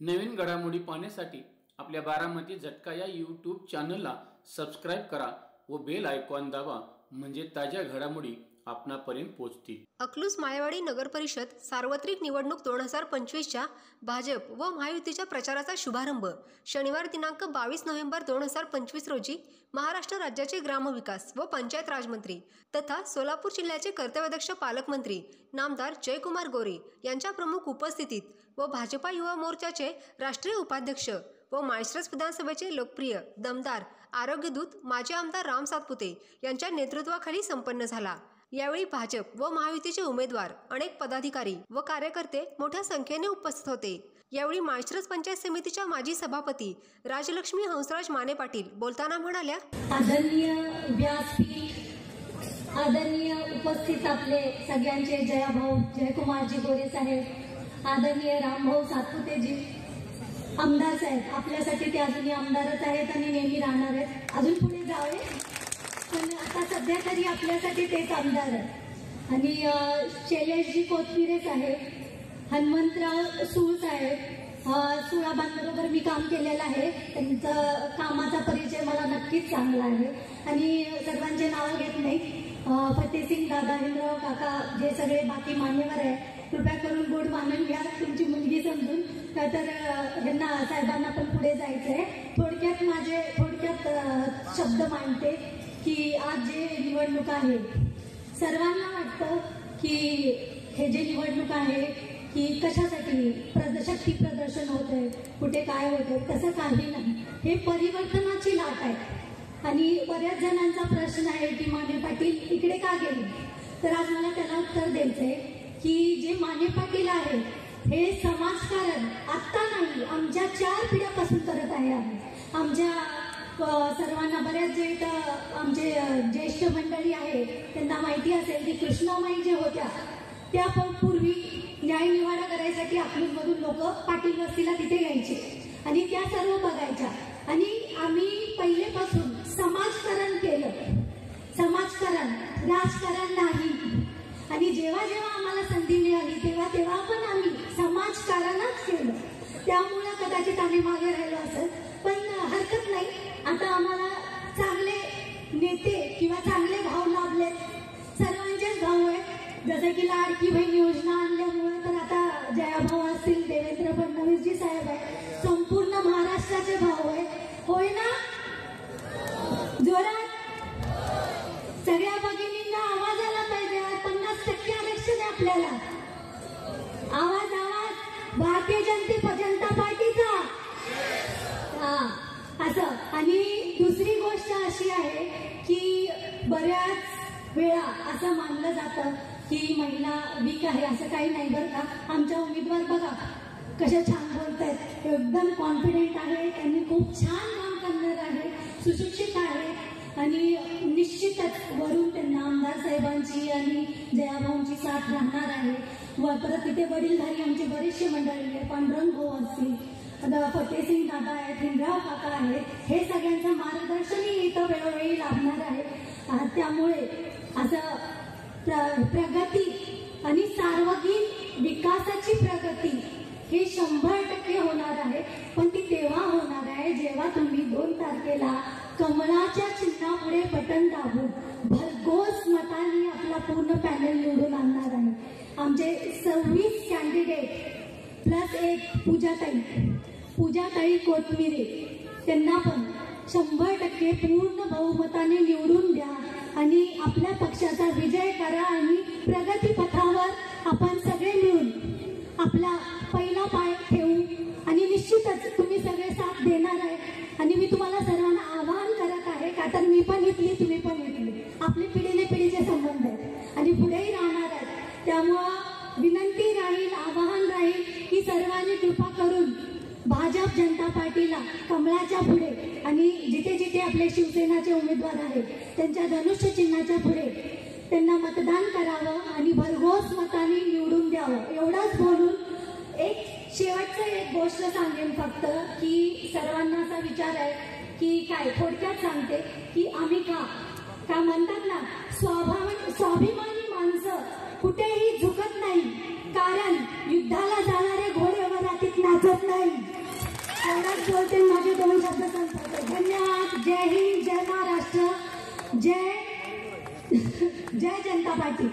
नवीन घडामोडी पाहण्यासाठी आपल्या बारामती झटका या यूट्यूब चॅनलला सबस्क्राईब करा व बेल आयकॉन दाबा, म्हणजे ताज्या घडामोडी आपणापर्यंत पोहोचतील। अकलूज माळेवाडी नगर परिषद सार्वत्रिक निवडणूक 2025च्या भाजप व महायुतीच्या प्रचाराचा शुभारंभ शनिवार दिनांक 22 नोव्हेंबर 2025 रोजी महाराष्ट्र राज्याचे ग्रामविकास व पंचायत राज मंत्री तथा सोलापूर जिल्ह्याचे कर्तव्यदक्ष पालकमंत्री नामदार जयकुमार गोरे यांच्या प्रमुख उपस्थितीत व भाजपा युवा मोर्चाचे राष्ट्रीय उपाध्यक्ष व माळशिरस विधानसभेचे लोकप्रिय दमदार आरोग्यदूत माजी आमदार राम सातपुते यांच्या नेतृत्वाखाली संपन्न झाला। यावेळी भाजप व महायुतीचे उमेदवार, अनेक पदाधिकारी व कार्यकर्ते मोठ्या संख्येने उपस्थित होते। यावेळी माळशिरस पंचायत समितीच्या माजी सभापती राजलक्ष्मी हंसराज माने पाटील बोलताना म्हणाल्या, आदरणीय व्यासपीठ, आदरणीय उपस्थित आपले सगळ्यांचे जयाभाऊ जयकुमारजी गोरे साहेब, आदरणीय रामभाऊ सातपुतेजी, आमदार साहेब, आपल्यासाठी ते अजूनही आमदारच आहेत आणि नेहमी राहणार आहेत, अजून पुढे जावे पण आता सध्या तरी आपल्यासाठी तेच आमदार आहेत। आणि शैलेशजी कोथमिरे साहेब, हनुमंतराव सूळ साहेब, सुळाबांबरोबर मी काम केलेलं आहे, त्यांचा कामाचा परिचय मला नक्कीच चांगला आहे आणि सर्वांचे नाव घेत नाही, फतेसिंग दादा, हिंद्राव काका, जे सगळे बाकी मान्यवर आहे, कृपया करून गोड मानून घ्या, तुमची मुलगी समजून, का तर यांना साहेबांना पण पुढे जायचंय। थोडक्यात शब्द मांडते की आज जे निवडणूक आहे, सर्वांना वाटतं की हे जे निवडणूक आहे की कशासाठी शक्ती प्रदर्शन होत आहे, कुठे काय होत आहे, तसं काही नाही, हे परिवर्तनाची लाट आहे। आणि बऱ्याच जणांचा प्रश्न आहे की माने पाटील इकडे का गेले, तर आज मला त्याला उत्तर द्यायचंय की जे माने पाटील आहेत हे समाजकारण आत्ता नाही, आमच्या 4 पिढ्यापासून करत आहे। आमच्या सर्वांना बऱ्याच जे आमचे ज्येष्ठ मंडळी आहे त्यांना माहिती असेल की कृष्णामाई जे होत्या त्या पूर्वी न्याय निवाडा करायसाठी अकलूजमधून लोक पाटील वस्तीला तिथे यायचे आणि त्या सर्व बघायच्या आणि आम्ही पहिलेपासून समाजकारण केलं, समाजकारण, राजकारण नाही। आणि जेव्हा जेव्हा आम्हाला संधी मिळाली तेव्हा पण आम्ही समाजकारणच केलं, त्यामुळे कदाचित आम्ही मागे राहिलो असेल, पण हरकत नाही, आता आम्हाला चांगले नेते किंवा चांगले भाव लाभलेत, सर्वांचेच भाव आहेत, जसे की लाडकी बहीण योजना आणल्यामुळे तर आता जयाभाऊ असतील, देवेंद्र फडणवीसजी साहेब आहे, संपूर्ण महाराष्ट्राचे भाव आहे, होय ना? जोरात सगळ्या भगिनींना आवाज आला पाहिजे, 50% आरक्षण आहे आपल्याला, आवाज भारतीय जनता पार्टीचा, असं। आणि दुसरी गोष्ट अशी आहे की बऱ्याच वेळा असं मानलं जातं की महिला वीक आहे, असं काही नाही बरं का। आमच्या उमेदवार बघा कशा छान बोलतायत, एकदम कॉन्फिडेंट आहे, त्यांनी खूप छान काम करणार आहे, सुशिक्षित आहे आणि निश्चितच वरून त्यांना आमदार साहेबांची आणि जयाभाऊंची साथ राहणार आहे। व परत तिथे वडीलधारी आमचे बरेचसे मंडळी आहे, पांडुरंग भाऊ असतील, फतेसिंग दादा आहेत, हिंद्राव काका आहेत, हे सगळ्यांचं मार्गदर्शनही इथं वेळोवेळी लाभणार आहे। त्यामुळे असं प्रगती आणि सार्वत्रिक विकासाची प्रगती हे 100% होणार आहे, पण ती तेव्हा होणार आहे जेव्हा तुम्ही 2 तारखेला कमळाच्या चिन्हापुढे बटन दाबून भरघोस मतांनी आपला पूर्ण पॅनल निवडून आणणार आहे। आमचे 26 कॅन्डिडेट प्लस एक पूजाताई कोथमिरे, त्यांना पण 100% पूर्ण बहुमताने निवडून द्या आणि आपल्या पक्षाचा विजय करा आणि प्रगती पथावर आपण सगळे मिळून आपला पहिला पाय ठेवू आणि निश्चितच तुम्ही सगळे साथ देणार आहे। आणि मी तुम्हाला सर्वांना आवाहन करत आहे, का तर मी पण इथली, तुम्ही पण इथली, आपले पिढीने पिढीचे संबंध आहेत आणि पुढेही राहणार आहेत, त्यामुळं विनंती राहील, आवाहन राहील की सर्वांनी कृपा करून भाजप जनता पार्टीला कमळाच्या पुढे आणि जिथे जिथे आपले शिवसेनाचे उमेदवार आहेत त्यांच्या धनुष्य चिन्हाच्या पुढे त्यांना मतदान करावं आणि भरघोस मतांनी निवडून द्यावं। एवढंच बोलून एक शेवटचं एक गोष्ट सांगेन फक्त की सर्वांना असा विचार आहे की काय, थोडक्यात सांगते की आम्ही का म्हणतात ना, स्वाभिमानी माणसं कुठेही झुकत नाही, कारण युद्धाला जाणारे घोडे वरातीत नाचत नाही। एवढंच बोलते, माझे 2 शब्द संपवते. धन्यवाद. जय हिंद, जय महाराष्ट्र, जय जनता पार्टी.